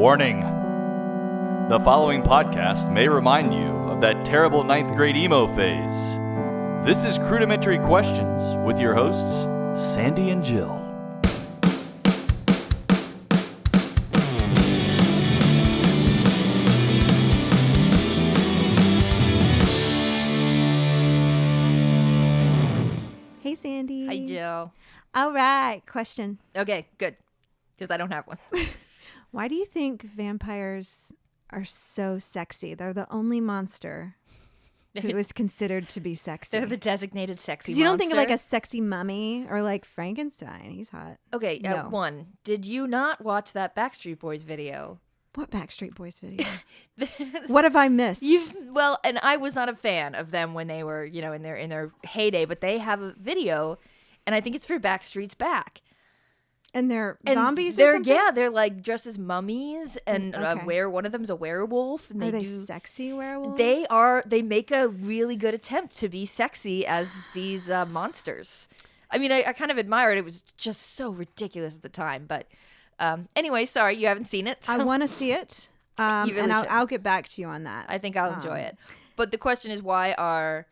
Warning! The following podcast may remind you of that terrible 9th grade emo phase. This is Crudimentary Questions with your hosts, Sandy and Jill. Hey, Sandy. Hi, Jill. All right, question. Okay, good. Because I don't have one. Why do you think vampires are so sexy? They're the only monster who is considered to be sexy. They're the designated sexy monster. You don't think of like a sexy mummy or like Frankenstein. He's hot. Okay, No. one. Did you not watch that Backstreet Boys video? What Backstreet Boys video? What have I missed? Well, and I was not a fan of them when they were, in their heyday, but they have a video, and I think it's for Backstreet's Back. And they're And zombies they're, or something? Yeah, they're like dressed as mummies, and Okay. one of them's a werewolf. And Are they do sexy werewolves? They make a really good attempt to be sexy as these monsters. I mean, I kind of admire it. It was just so ridiculous at the time. But anyway, sorry, you haven't seen it. I want to see it. You really and should. I'll get back to you on that. I think I'll enjoy it. But the question is, why are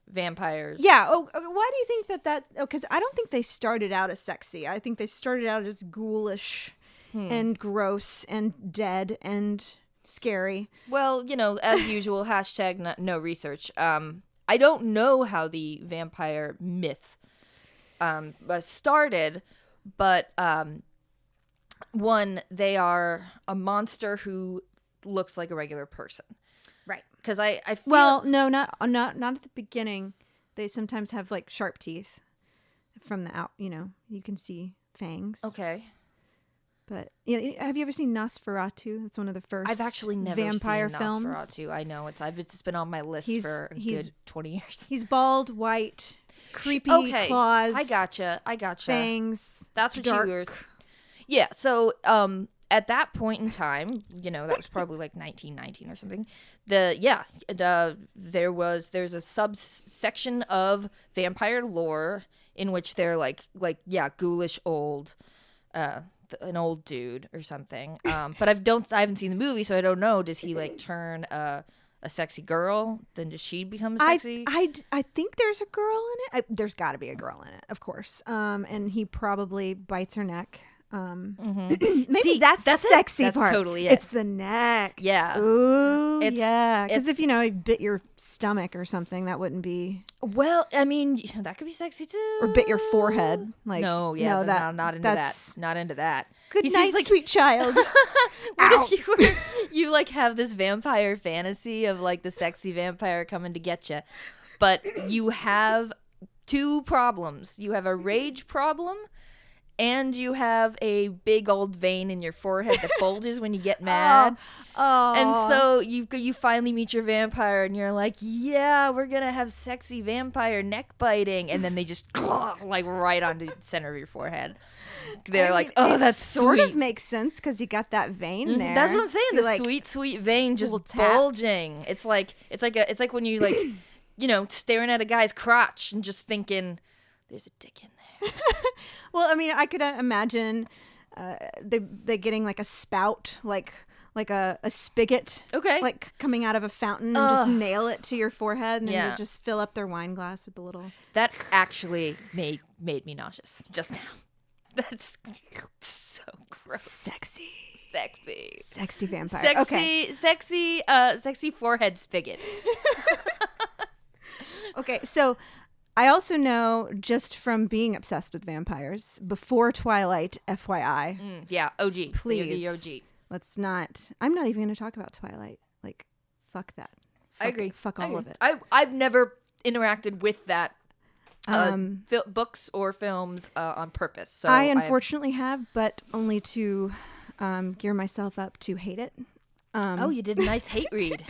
vampires... Yeah. Oh, why do you think that? Oh, because I don't think they started out as sexy. I think they started out as ghoulish and gross and dead and scary. Well, as usual, hashtag no research. I don't know how the vampire myth started, but one, they are a monster who looks like a regular person. Right. Because I feel... Well, no, not at the beginning. They sometimes have like sharp teeth from the out. You can see fangs. Okay. But have you ever seen Nosferatu? It's one of the first. I've actually never vampire seen films. Nosferatu. I know it's been on my list for a good 20 years. He's bald, white, creepy claws. I gotcha. Fangs. That's what dark. you were. Yeah. So at that point in time, that was probably like 1919 or something. There's a subsection of vampire lore in which they're like ghoulish old, an old dude or something. But I haven't seen the movie, so I don't know. Does he like turn a sexy girl? Then does she become sexy? I think there's a girl in it. There's got to be a girl in it, of course. And he probably bites her neck. Maybe See, that's the sexy That's part. totally it. It's the neck. Yeah. Ooh, It's- yeah. Because if he bit your stomach or something, that wouldn't be. Well, I mean, that could be sexy too. Or bit your forehead. Like No, yeah, that not into that. that's- Not into that. Good He night, sees, like, sweet child. What if you like have this vampire fantasy of like the sexy vampire coming to get you, but you have two problems. You have a rage problem, and you have a big old vein in your forehead that bulges when you get mad. Oh. And so you finally meet your vampire, and you're like, yeah, we're gonna have sexy vampire neck biting, and then they just like right onto the center of your forehead. They're like, oh, that's sort sweet. of makes sense because you got that vein there. That's what I'm saying. You, The like, sweet vein just little tap. bulging. It's like when you like, staring at a guy's crotch and just thinking, there's a dick in there. Well, I mean, I could imagine they getting like a spout, like a spigot, Okay. like coming out of a fountain, and just nail it to your forehead, and then you just fill up their wine glass with the little. That actually made me nauseous just now. That's so gross. Sexy vampire. Sexy forehead spigot. Okay, so I also know just from being obsessed with vampires before Twilight, FYI. Yeah, OG. Please. The OG. Let's not. I'm not even going to talk about Twilight. Like, fuck that. I agree. Fuck all of it. I've never interacted with that books or films on purpose. So I unfortunately have, but only to gear myself up to hate it. You did a nice hate read.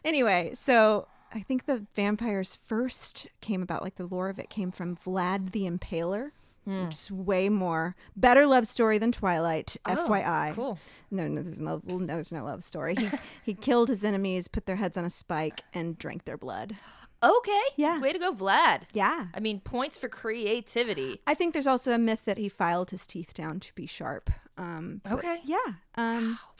Anyway, so I think the vampires first came about, like the lore of it came from Vlad the Impaler. Which is way more better love story than Twilight. FYI. Cool. No, there's no love story. He killed his enemies, put their heads on a spike, and drank their blood. Okay. Yeah. Way to go, Vlad. Yeah. I mean, points for creativity. I think there's also a myth that he filed his teeth down to be sharp. But Okay. yeah.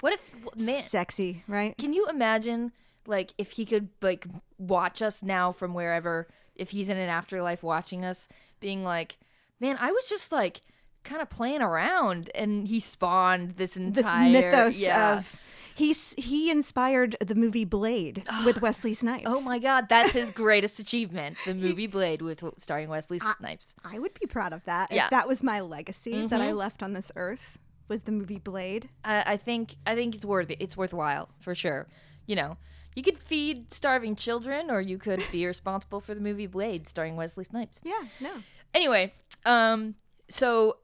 What if, man, Sexy, right? can you imagine, like, if he could, like, watch us now from wherever, if he's in an afterlife watching us, being like, man, I was just, like, kind of playing around, and he spawned this entire... This mythos of... He inspired the movie Blade with Wesley Snipes. Oh my God, that's his greatest achievement. The movie Blade starring Wesley Snipes. I would be proud of that. Yeah. If that was my legacy that I left on this earth, was the movie Blade. I think it's worth it. It's worthwhile for sure. You know, you could feed starving children, or you could be responsible for the movie Blade starring Wesley Snipes. Yeah, no. Anyway, so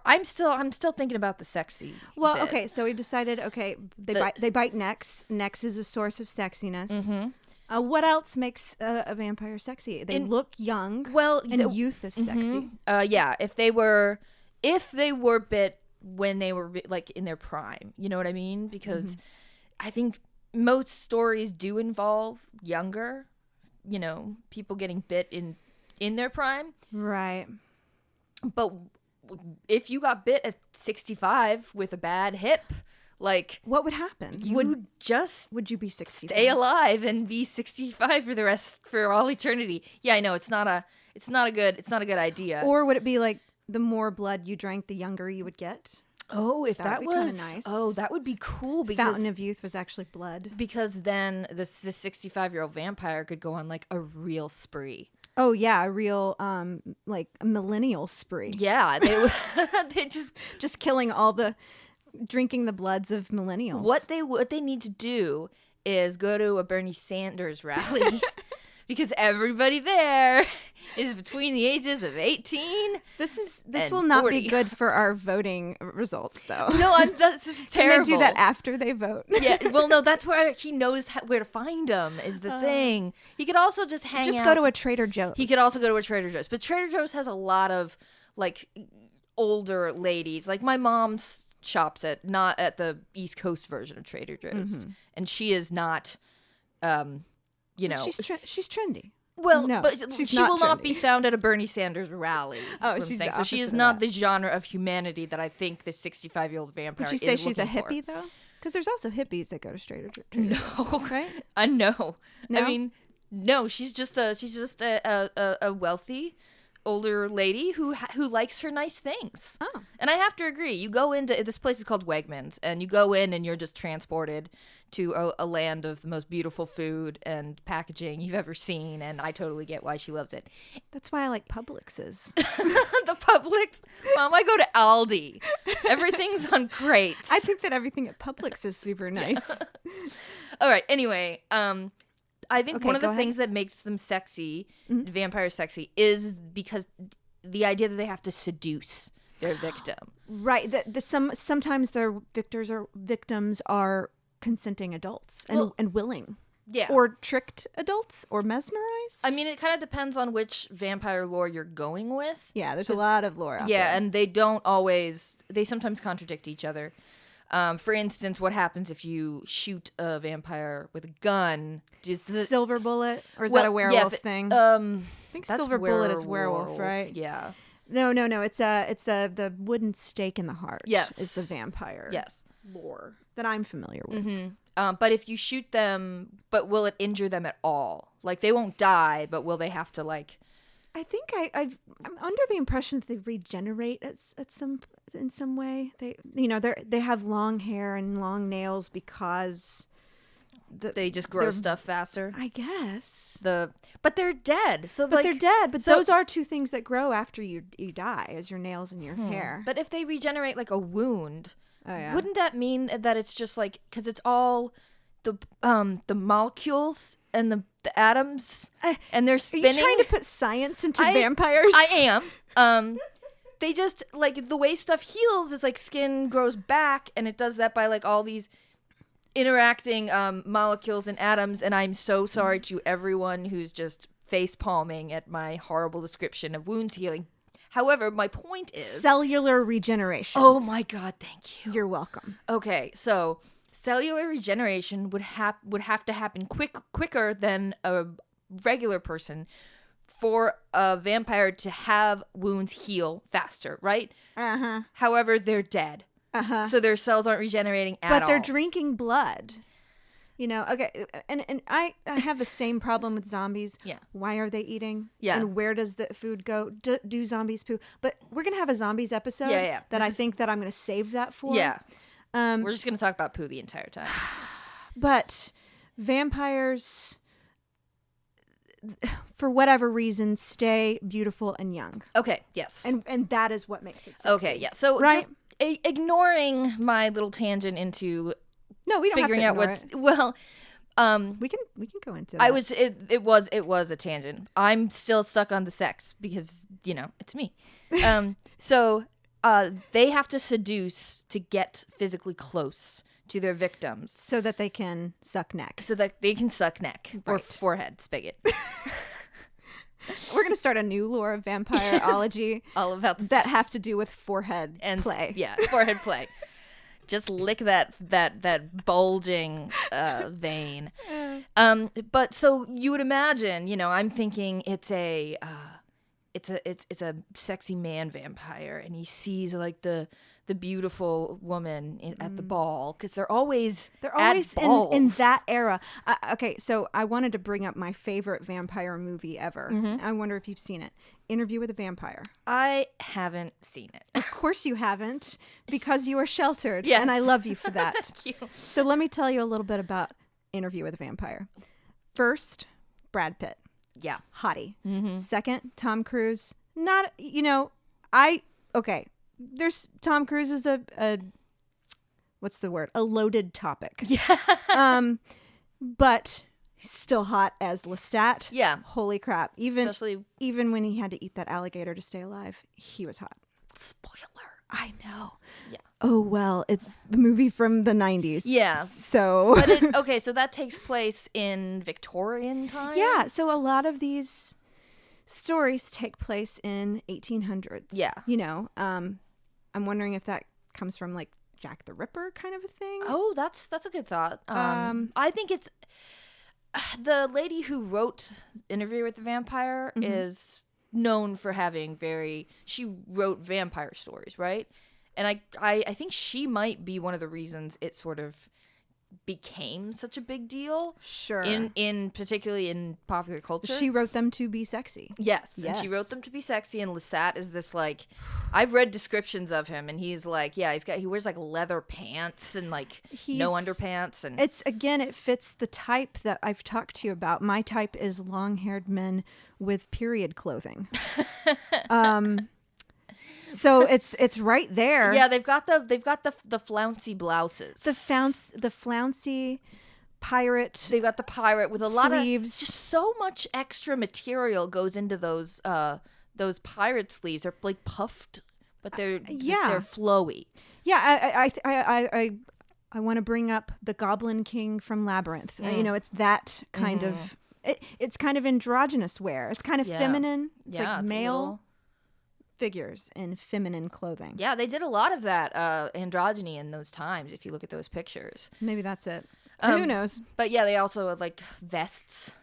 I'm still thinking about the sexy. Well, bit. okay, so we decided. Okay, they bite necks. Necks is a source of sexiness. Mm-hmm. What else makes a vampire sexy? They look young. Well, and youth is sexy. Yeah, if they were bit when they were like in their prime, you know what I mean? Because I think most stories do involve younger, you know, people getting bit in their prime. Right. But if you got bit at 65 with a bad hip, like, what would happen? Would you be 65? Stay alive and be 65 for all eternity? Yeah, I know it's not a good idea. Or would it be like the more blood you drank, the younger you would get? Oh, if that would be was kinda nice. Oh, that would be cool, because Fountain of Youth was actually blood. Because then the 65-year-old vampire could go on like a real spree. Oh yeah, a real like a millennial spree. Yeah, they just killing drinking the bloods of millennials. What they need to do is go to a Bernie Sanders rally because everybody there is between the ages of 18. This and will not 40. be good for our voting results, though. No, this is terrible. Can they do that after they vote? Yeah, well, no, that's where he knows where to find them is the thing. He could also just go to a Trader Joe's. He could also go to a Trader Joe's, but Trader Joe's has a lot of like older ladies. Like my mom's shops not at the East Coast version of Trader Joe's, and she is not, you know, she's trendy. Well, no, but she will not be found at a Bernie Sanders rally. Oh, she's saying. So she is not the genre of humanity that I think the 65-year-old vampire is. Would you say she's a looking hippie though? Because there's also hippies that go to Trader Joe's. No, right? No. No? I mean, no. She's just a wealthy older lady who likes her nice things. Oh. And I have to agree. You go into this place is called Wegmans, and you go in and you're just transported to a land of the most beautiful food and packaging you've ever seen, and I totally get why she loves it. That's why I like Publix's. The Publix? Mom, I go to Aldi. Everything's on crates. I think that everything at Publix is super nice. All right, anyway, I think one of the ahead. things that makes them sexy, vampires sexy, is because the idea that they have to seduce their victim. Right. Sometimes their victims are consenting adults and willing. Yeah. Or tricked adults or mesmerized. I mean, it kind of depends on which vampire lore you're going with. Yeah, there's a lot of lore out there. Yeah, and they sometimes contradict each other. For instance, what happens if you shoot a vampire with a gun? Silver bullet? Or is that a werewolf thing? I think silver bullet is werewolf, right? Yeah. No. It's the wooden stake in the heart. Yes. Is the vampire. Yes. Lore that I'm familiar with. Mm-hmm. But if you shoot them, but will it injure them at all? Like they won't die, but will they have to like? I think I'm under the impression that they regenerate in some way. They have long hair and long nails because they just grow stuff faster. I guess. But they're dead. So they're dead. But those are two things that grow after you die, as your nails and your hair. But if they regenerate like a wound, oh, yeah. Wouldn't that mean that it's just like because it's all the molecules and the atoms and they're spinning? Are you trying to put science into vampires? I am. They just like the way stuff heals is like skin grows back, and it does that by like all these interacting molecules and atoms. And I'm so sorry to everyone who's just face palming at my horrible description of wounds healing. However, my point is cellular regeneration. Oh my God, thank you. You're welcome. Okay, so cellular regeneration would have to happen quicker than a regular person for a vampire to have wounds heal faster, right? However, they're dead. So their cells aren't regenerating at all. But they're drinking blood. You know, okay, and I have the same problem with zombies. Yeah. Why are they eating? Yeah. And where does the food go? Do zombies poo? But we're going to have a zombies episode that I think that I'm going to save that for. Yeah. We're just going to talk about poo the entire time. But vampires, for whatever reason, stay beautiful and young. Okay, yes. And that is what makes it sexy. Okay, yeah. So right? just ignoring my little tangent into no, we don't figuring have to out ignore what's it. well, we can go into that. It was a tangent. I'm still stuck on the sex because, you know, it's me. So they have to seduce to get physically close to their victims so that they can suck neck. so that they can suck neck or Right. forehead spigot. We're going to start a new lore of vampireology All about that have to do with forehead and play. Yeah, forehead play. Just lick that bulging vein. But so you would imagine, you know, I'm thinking it's a sexy man vampire, and he sees like the beautiful woman at the ball, because they're always in that era. Okay, so I wanted to bring up my favorite vampire movie ever. I wonder if you've seen it. Interview with a Vampire. I haven't seen it. Of course you haven't, because you are sheltered. Yes. And I love you for that. Thank you. So let me tell you a little bit about Interview with a Vampire. First, Brad Pitt. Yeah. Hottie. Second, Tom Cruise. Not, you know, okay. There's Tom Cruise is a what's the word? A loaded topic. Yeah. But he's still hot as Lestat. Yeah. Holy crap. Especially Even when he had to eat that alligator to stay alive, he was hot. spoiler. I know. Yeah. Oh, well, it's the movie from the 90s. Yeah. So. But okay, so that takes place in Victorian times? Yeah, so a lot of these stories take place in 1800s. Yeah. You know, I'm wondering if that comes from like Jack the Ripper kind of a thing. Oh, that's a good thought. I think it's the lady who wrote Interview with the Vampire is known for having she wrote vampire stories, right? And I think she might be one of the reasons it sort of became such a big deal. Sure. In particularly in popular culture. She wrote them to be sexy. Yes, and she wrote them to be sexy, and Lestat is this like, I've read descriptions of him, and he's like, yeah, he wears like leather pants and like no underpants, and it fits the type that I've talked to you about. My type is long-haired men with period clothing. So it's right there. yeah, they've got the flouncy blouses, The flouncy pirate. They've got the pirate with a lot of sleeves. just so much extra material goes into those pirate sleeves. They're like puffed, but they're flowy. Yeah, I want to bring up the Goblin King from Labyrinth. You know, it's that kind of it's kind of androgynous wear. It's kind of feminine. It's like male figures in feminine clothing. Yeah, they did a lot of that androgyny in those times. If you look at those pictures, Maybe that's it. Who knows? But yeah, they also had like vests.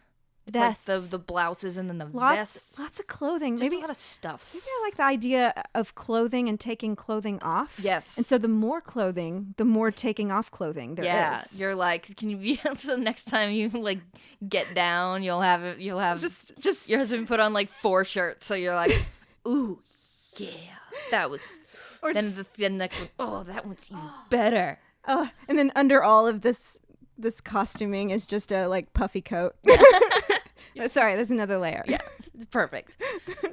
It's Vests. like the blouses and then the vests. Lots of clothing. Just Maybe a lot of stuff. Maybe I like the idea of clothing and taking clothing off. Yes. And so the more clothing, the more taking off clothing there is. Yeah, you're like, can you be so next time you like get down, you'll have just your husband put on like 4 shirts, so you're like, ooh, yeah, that was. Or then the next one, oh, that one's even better. And then under all of this costuming is just a like puffy coat. No, sorry, there's another layer. Yeah, perfect.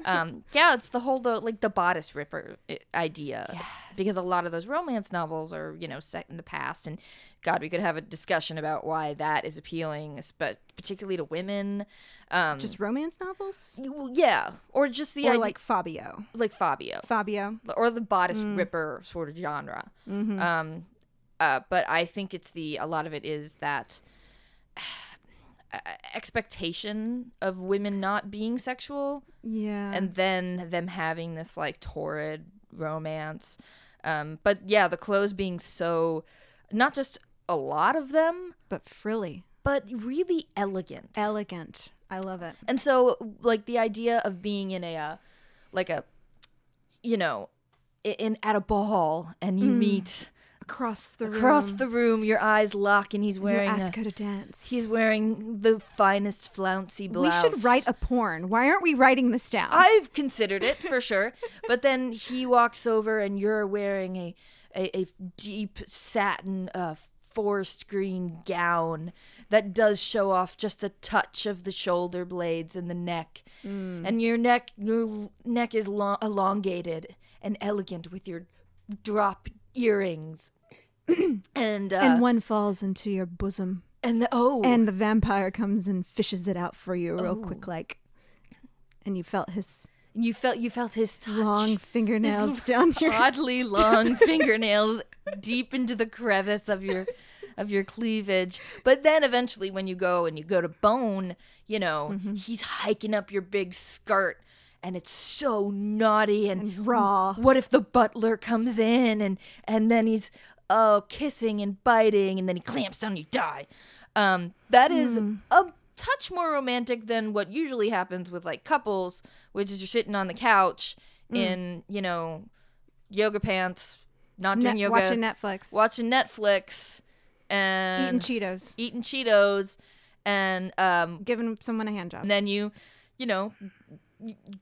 Yeah, it's the whole the bodice ripper idea. Yes. Because a lot of those romance novels are, you know, set in the past, and God, we could have a discussion about why that is appealing, particularly to women. Just romance novels? Yeah, or just the Or idea, like Fabio. Fabio, or the bodice ripper sort of genre. But I think it's a lot of it is that expectation of women not being sexual, and then them having this like torrid romance. But yeah, the clothes being so, not just a lot of them, But frilly. but really elegant. I love it. And so, like, the idea of being in a, like a, you know, at a ball and you meet across the room, your eyes lock, and he's wearing. You ask her to dance. He's wearing the finest flouncy blouse. We should write a porn. Why aren't we writing this down? I've considered it for sure, but then he walks over, and you're wearing a deep satin forest green gown that does show off just a touch of the shoulder blades and the neck, and your neck is elongated and elegant with your drop earrings, and one falls into your bosom, and the vampire comes and fishes it out for you real quick, like, and you felt his touch, long fingernails down your oddly long fingernails deep into the crevice of your cleavage. But then eventually, when you go to bone, he's hiking up your big skirt. And it's so naughty and raw. What if the butler comes in and then he's kissing and biting, and then he clamps down and you die. That is a touch more romantic than what usually happens with like couples, which is you're sitting on the couch in, yoga pants, not doing yoga. Watching Netflix. And Eating Cheetos. And giving someone a hand job. And then you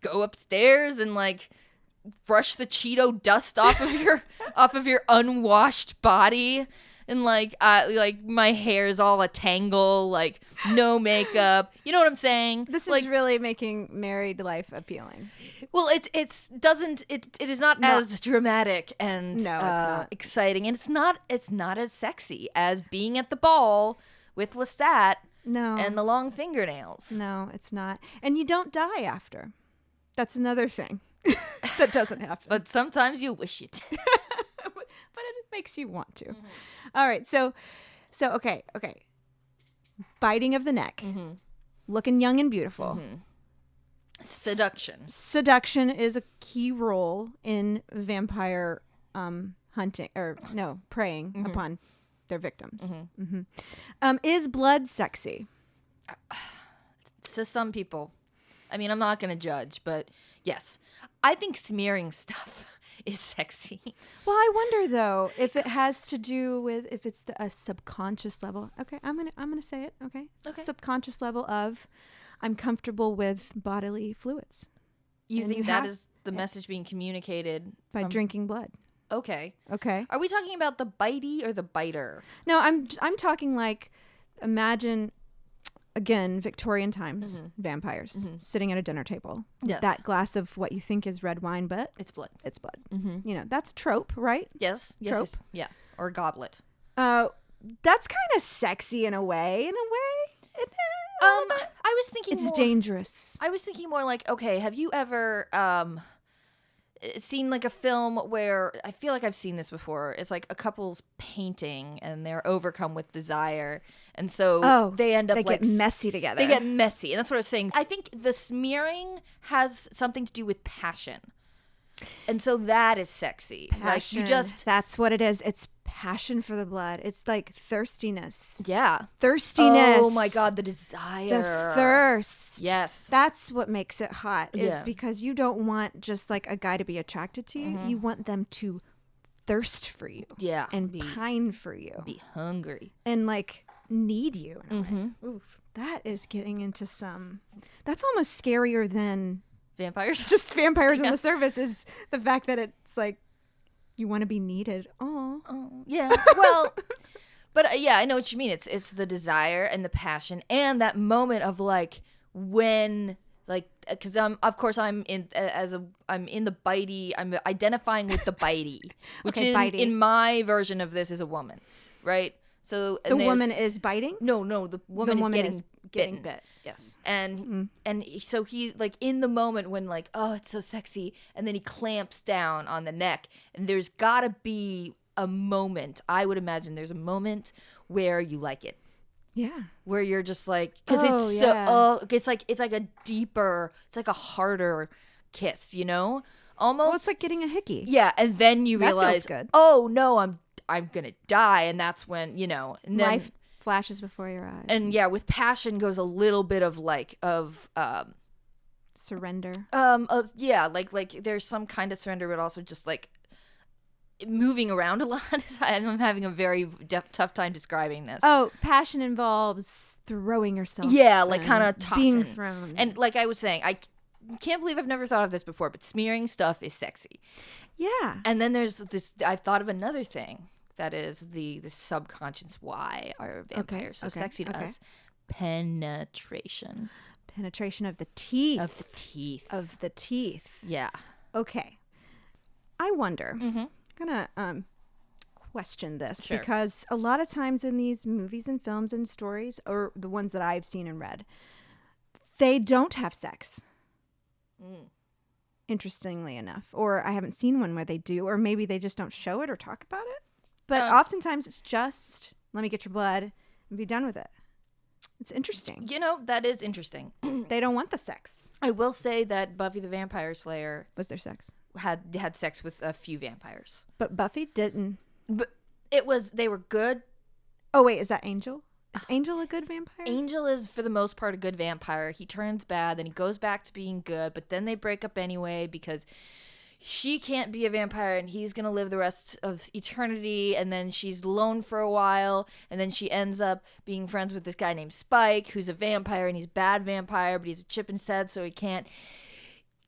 go upstairs and like brush the Cheeto dust off of your unwashed body, and like my hair's all a tangle, like no makeup. You know what I'm saying? This like, is really making married life appealing. Well, it is not as dramatic and no, it's not exciting, and it's not as sexy as being at the ball with Lestat. No. And the long fingernails. No, it's not. And you don't die after. That's another thing that doesn't happen. But sometimes you wish you did. But it makes you want to. Mm-hmm. All right. So okay. Biting of the neck. Mm-hmm. Looking young and beautiful. Mm-hmm. Seduction. Seduction is a key role in vampire hunting, preying upon their victims. Mm-hmm. Mm-hmm. Is blood sexy? To some people. I mean, I'm not going to judge, but yes. I think smearing stuff is sexy. Well, I wonder though if it has to do with if it's a subconscious level. Okay, I'm gonna say it. Okay. Subconscious level of I'm comfortable with bodily fluids. You think that is the message being communicated by drinking blood? Okay. Are we talking about the bitey or the biter? No, I'm talking like, imagine, again, Victorian times, vampires sitting at a dinner table. Yes. That glass of what you think is red wine, but it's blood. It's blood. Mm-hmm. That's a trope, right? Yes. Trope. Yes. Yeah. Or a goblet. That's kind of sexy in a way. I was thinking it's dangerous. I was thinking more like, okay, have you ever seen like a film where I feel like I've seen this before? It's like a couple's painting and they're overcome with desire, and so they end up they get messy together. They get messy, and that's what I was saying. I think the smearing has something to do with passion, and so that is sexy. Passion. Like that's what it is. It's passion for the blood. It's like thirstiness. Yeah. Thirstiness. Oh my God, the desire. The thirst. Yes. That's what makes it hot, is because you don't want just like a guy to be attracted to you. You want them to thirst for you. Yeah. And pine for you. Be hungry. And like need you. Oof. That is getting into that's almost scarier than vampires. Just vampires on the surface, is the fact that it's like, you want to be needed. Oh, yeah. Well, but I know what you mean. It's the desire and the passion and that moment of like when, like, because I'm in the bitey. I'm identifying with the bitey, which in my version of this is a woman, right? So the woman is biting. No, the woman is getting bit. Yes, and so he, like, in the moment when like, oh, it's so sexy, and then he clamps down on the neck, and there's gotta be a moment. I would imagine there's a moment where you like it. Yeah, where you're just like, because it's like a deeper, it's like a harder kiss, almost. Well, it's like getting a hickey. Yeah, and then you realize, feels good. Oh no, I'm gonna die, and that's when and then Flashes before your eyes. And yeah, with passion goes a little bit of surrender. Yeah, like there's some kind of surrender, but also just like moving around a lot. I'm having a very tough time describing this. Oh, passion involves throwing yourself. Yeah, like kind of tossing. Being thrown. And like I was saying, I can't believe I've never thought of this before, but smearing stuff is sexy. Yeah. And then there's this, I've thought of another thing that is the subconscious why are vampires so sexy to us. Penetration. Penetration of the teeth. Of the teeth. Of the teeth. Yeah. Okay. I wonder. Mm-hmm. I'm gonna question this Sure. because a lot of times in these movies and films and stories, or the ones that I've seen and read, they don't have sex. Interestingly enough, or I haven't seen one where they do, or maybe they just don't show it or talk about it. But oftentimes it's just, let me get your blood and be done with it. It's interesting. You know, that is interesting. They don't want the sex. I will say that Buffy the Vampire Slayer Was there sex? had sex with a few vampires. But Buffy didn't. But they were good. Oh, wait, is that Angel? Is Angel a good vampire? Angel is, for the most part, a good vampire. He turns bad, then he goes back to being good, but then they break up anyway because she can't be a vampire and he's going to live the rest of eternity, and then she's alone for a while, and then she ends up being friends with this guy named Spike, who's a vampire, and he's a bad vampire, but he's a chip and said, so he can't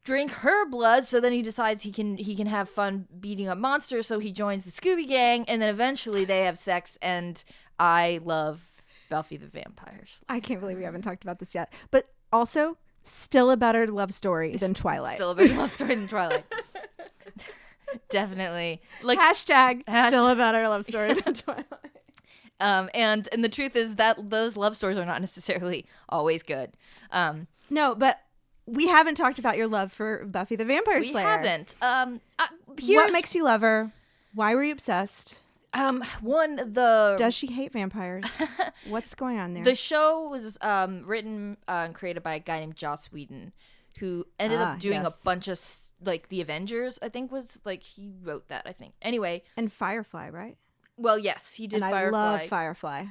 drink her blood. So then he decides he can have fun beating up monsters, so he joins the Scooby Gang, and then eventually they have sex, and I love Buffy the Vampire Slayer. I can't believe we haven't talked about this yet. But also, still a better love story than Twilight. Still a better love story than Twilight. Definitely. Like Hashtag still a better love story than Twilight. And the truth is that those love stories are not necessarily always good. No, but we haven't talked about your love for Buffy the Vampire Slayer. We haven't. What makes you love her? Why were you obsessed? Does she hate vampires? What's going on there? The show was written and created by a guy named Joss Whedon, who ended up doing a bunch of like the Avengers. I think was like he wrote that. I think anyway. And Firefly, right? Well, yes, he did. And Firefly. I love Firefly.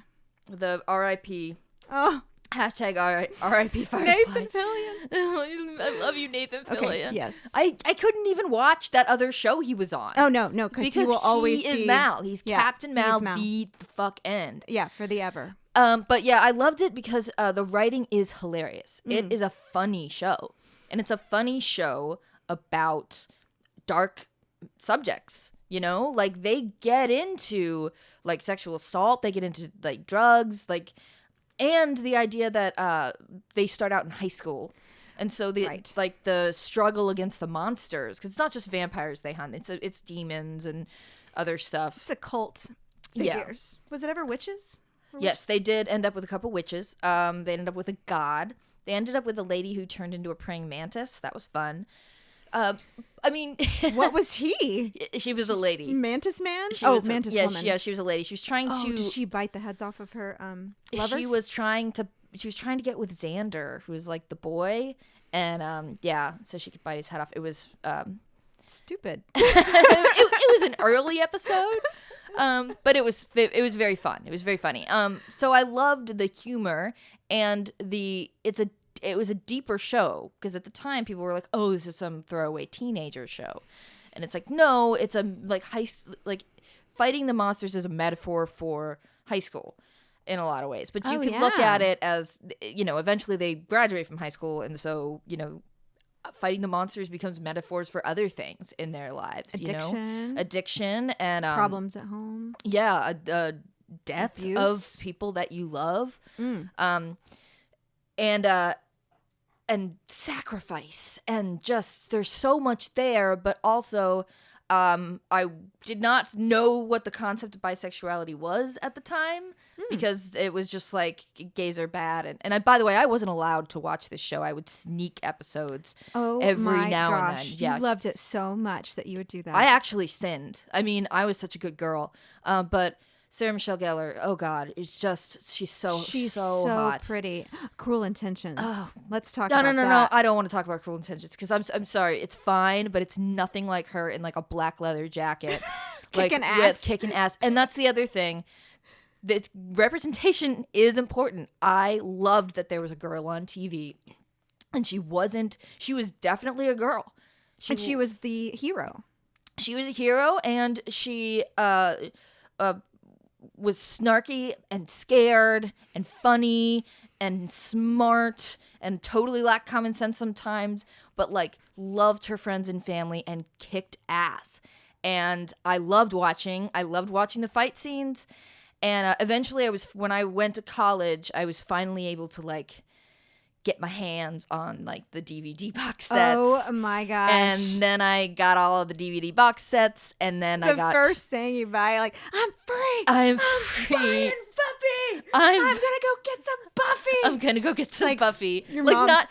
The R.I.P. Oh. Hashtag R.I.P. Firefly. Nathan Fillion. I love you, Nathan Fillion. Okay, yes. I couldn't even watch that other show he was on. Oh, no, because he will always is be... Mal. He's Captain Mal, the fuck end. Yeah, for the ever. But yeah, I loved it because the writing is hilarious. It is a funny show. And it's a funny show about dark subjects. You know, like they get into like sexual assault, they get into like drugs, like, and the idea that they start out in high school, and so the like the struggle against the monsters, because it's not just vampires they hunt; it's demons and other stuff. It's occult figures. Yeah. Was it ever witches? Yes, they did end up with a couple witches. They ended up with a god. They ended up with a lady who turned into a praying mantis. That was fun. I mean, what was he? She was a lady. Mantis man? Mantis woman. Yeah, she was a lady. She was trying to. Did she bite the heads off of her lovers? She was trying to get with Xander, who was like the boy, and so she could bite his head off. It was stupid. it was an early episode. But it was very fun. It was very funny. So I loved the humor and it was a deeper show, because at the time people were like, "Oh, this is some throwaway teenager show," and it's like, no, it's a like fighting the monsters is a metaphor for high school in a lot of ways. But you can look at it as, you know, eventually they graduate from high school, and so, you know, fighting the monsters becomes metaphors for other things in their lives. Addiction and problems at home. Yeah, death abuse of people that you love, and sacrifice, and just there's so much there. But also, I did not know what the concept of bisexuality was at the time, because it was just like gays are bad, and by the way, I wasn't allowed to watch this show. I would sneak episodes every now and then. Yeah, you loved it so much that you would do that. I actually sinned. I mean, I was such a good girl, but Sarah Michelle Gellar, oh God, it's just she's so hot, pretty. Cruel Intentions. Let's talk. No, about that. No. I don't want to talk about Cruel Intentions, because I'm sorry, it's fine, but it's nothing like her in like a black leather jacket, kicking ass. And that's the other thing. that representation is important. I loved that there was a girl on TV, and she was definitely a girl. She was the hero. She was a hero, and she was snarky and scared and funny and smart and totally lacked common sense sometimes, but like loved her friends and family and kicked ass. And I loved watching the fight scenes. And eventually when I went to college, I was finally able to like get my hands on like the DVD box sets. Oh my gosh. And then I got all of the DVD box sets, and then I got the first thing you buy, like, I'm free. I'm free. Buying Buffy. I'm gonna go get some Buffy. I'm gonna go get some like, Buffy. Your Like mom not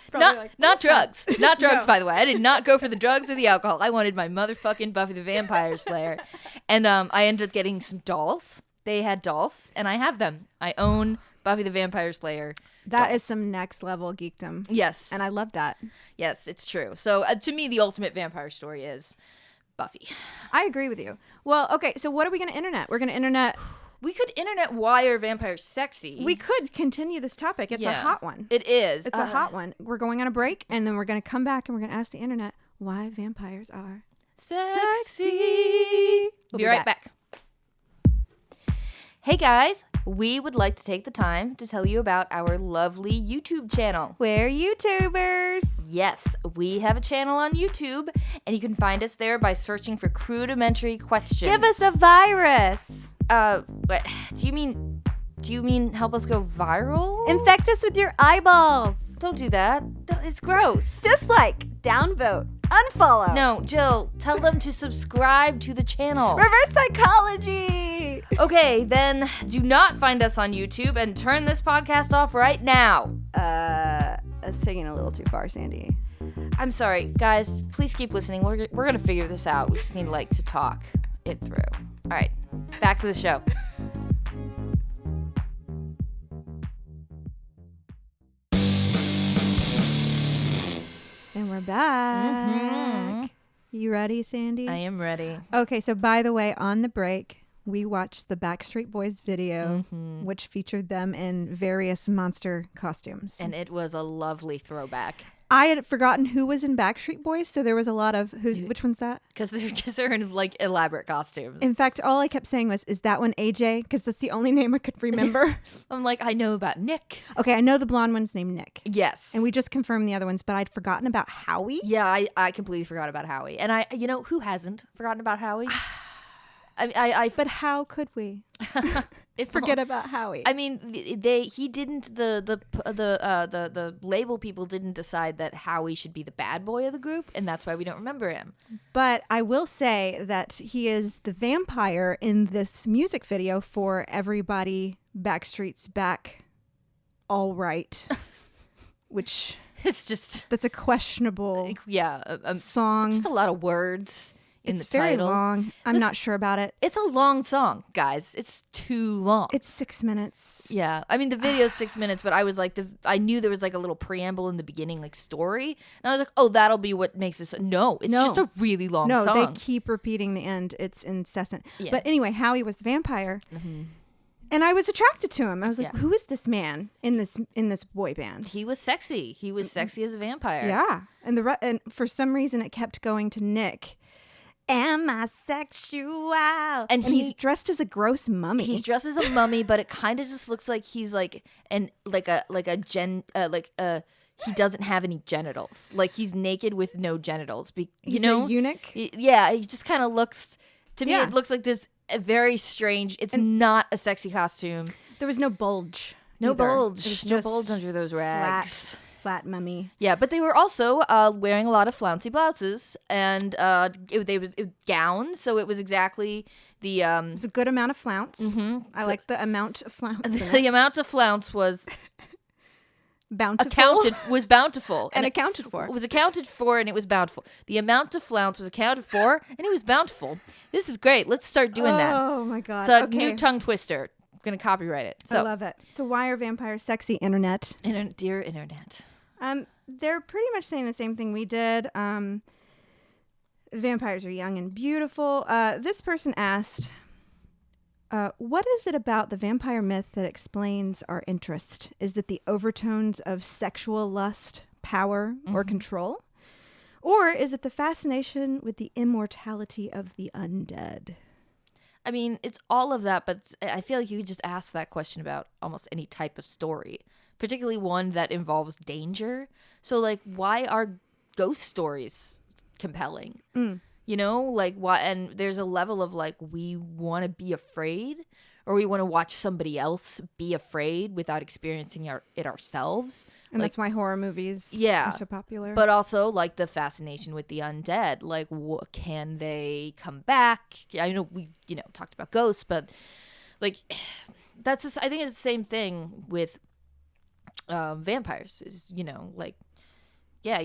drugs. Not drugs, No. by the way. I did not go for the drugs or the alcohol. I wanted my motherfucking Buffy the Vampire Slayer. And I ended up getting some dolls. They had dolls, and I have them. I own Buffy the Vampire Slayer. That is some next level geekdom. Yes. And I love that. Yes, it's true. So to me, the ultimate vampire story is Buffy. I agree with you. Well, okay, so what are we going to internet? We're going to internet... We could internet why are vampires sexy. We could continue this topic. It's a hot one. It is. It's a hot one. We're going on a break, and then we're going to come back, and we're going to ask the internet why vampires are sexy. We'll be right back. Hey guys, we would like to take the time to tell you about our lovely YouTube channel. We're YouTubers. Yes, we have a channel on YouTube, and you can find us there by searching for Crudimentary Questions. Give us a virus. What, do you mean help us go viral? Infect us with your eyeballs. Don't do that. It's gross. Dislike, downvote, unfollow. No, Jill, tell them to subscribe to the channel. Reverse psychology. Okay, then do not find us on YouTube and turn this podcast off right now. That's taking a little too far, Sandy. I'm sorry, guys. Please keep listening. We're gonna figure this out. We just need to talk it through. All right, back to the show. And we're back. Mm-hmm. You ready, Sandy? I am ready. Okay, so by the way, on the break, we watched the Backstreet Boys video, which featured them in various monster costumes. And it was a lovely throwback. I had forgotten who was in Backstreet Boys, so there was a lot of which one's that? Because they're in like elaborate costumes. In fact, all I kept saying was, "Is that one AJ?" Because that's the only name I could remember. I'm like, I know about Nick. Okay, I know the blonde one's named Nick. Yes. And we just confirmed the other ones, but I'd forgotten about Howie. Yeah, I completely forgot about Howie. And who hasn't forgotten about Howie? But how could we forget about Howie? I mean, he didn't. The label people didn't decide that Howie should be the bad boy of the group, and that's why we don't remember him. But I will say that he is the vampire in this music video for Everybody Backstreet's Back, All Right, which that's a questionable song. Just a lot of words. It's very long. I'm not sure about it. It's a long song, guys. It's too long. It's 6 minutes. Yeah. I mean, the video's 6 minutes, but I was like, I knew there was like a little preamble in the beginning, like story. And I was like, oh, that'll be what makes this. No, it's just a really long song. No, they keep repeating the end. It's incessant. Yeah. But anyway, Howie was the vampire. Mm-hmm. And I was attracted to him. I was like, who is this man in this boy band? He was sexy. He was sexy as a vampire. Yeah. And for some reason, it kept going to Nick. Am I sexual? And he's dressed as a gross mummy. He's dressed as a mummy, but it kind of just looks like he's he doesn't have any genitals. Like he's naked with no genitals. He's a eunuch? He just kind of looks, to me, it looks like this very strange, it's not a sexy costume. There was no bulge. No bulge. There's no bulge under those rags. Flat mummy. Yeah, but they were also wearing a lot of flouncy blouses and it was gowns, so it was exactly the it was a good amount of flounce. Mm-hmm. I like the amount of flounce. The amount of flounce was bountiful. Bountiful and accounted for. It was accounted for and it was bountiful. The amount of flounce was accounted for and it was bountiful. This is great. Let's start doing that. Oh my god. It's a new tongue twister. I'm gonna copyright it. So I love it. So why are vampires sexy, internet? Dear internet. They're pretty much saying the same thing we did. Vampires are young and beautiful. This person asked, What is it about the vampire myth that explains our interest? Is it the overtones of sexual lust, power, or control? Or is it the fascination with the immortality of the undead? I mean, it's all of that, but I feel like you could just ask that question about almost any type of story, particularly one that involves danger. So, like, why are ghost stories compelling? You know, like, why? And there's a level of, like, we want to be afraid, or we want to watch somebody else be afraid without experiencing it ourselves. And like, that's why horror movies are so popular. But also, like, the fascination with the undead. Like, can they come back? I know we, talked about ghosts, but, like, that's just, I think it's the same thing with vampires. Is, like, yeah,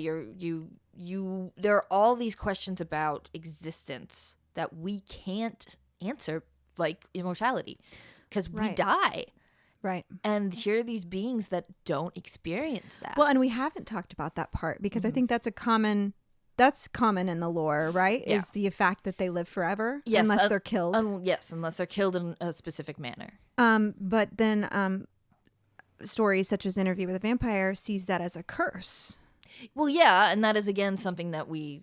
there are all these questions about existence that we can't answer, like immortality, because we die. Right. And here are these beings that don't experience that. Well, and we haven't talked about that part because I think that's common in the lore, right? Yeah. Is the fact that they live forever yes, unless they're killed. Yes, unless they're killed in a specific manner. But then stories such as Interview with a Vampire sees that as a curse. Well, yeah, and that is again something that we,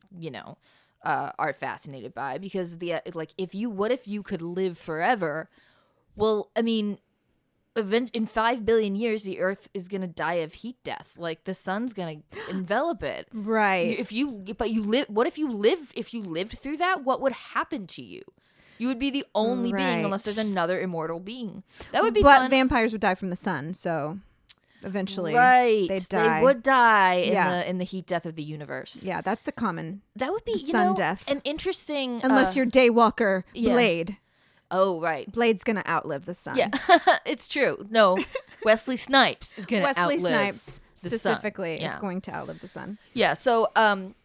are fascinated by, because what if you could live forever? Well, I mean, in 5 billion years, the Earth is gonna die of heat death. Like, the sun's gonna envelop it. Right. What if you lived through that? What would happen to you? You would be the only being, unless there's another immortal being. That would be fun. But vampires would die from the sun, so eventually they'd die. They would die in the heat death of the universe. Yeah, that's the common. That would be sun death. An interesting. Unless you're Daywalker Blade. Oh, right. Blade's gonna outlive the sun. Yeah, it's true. No, Wesley Snipes is gonna outlive Snipes the specifically sun. is going to outlive the sun. Yeah. So,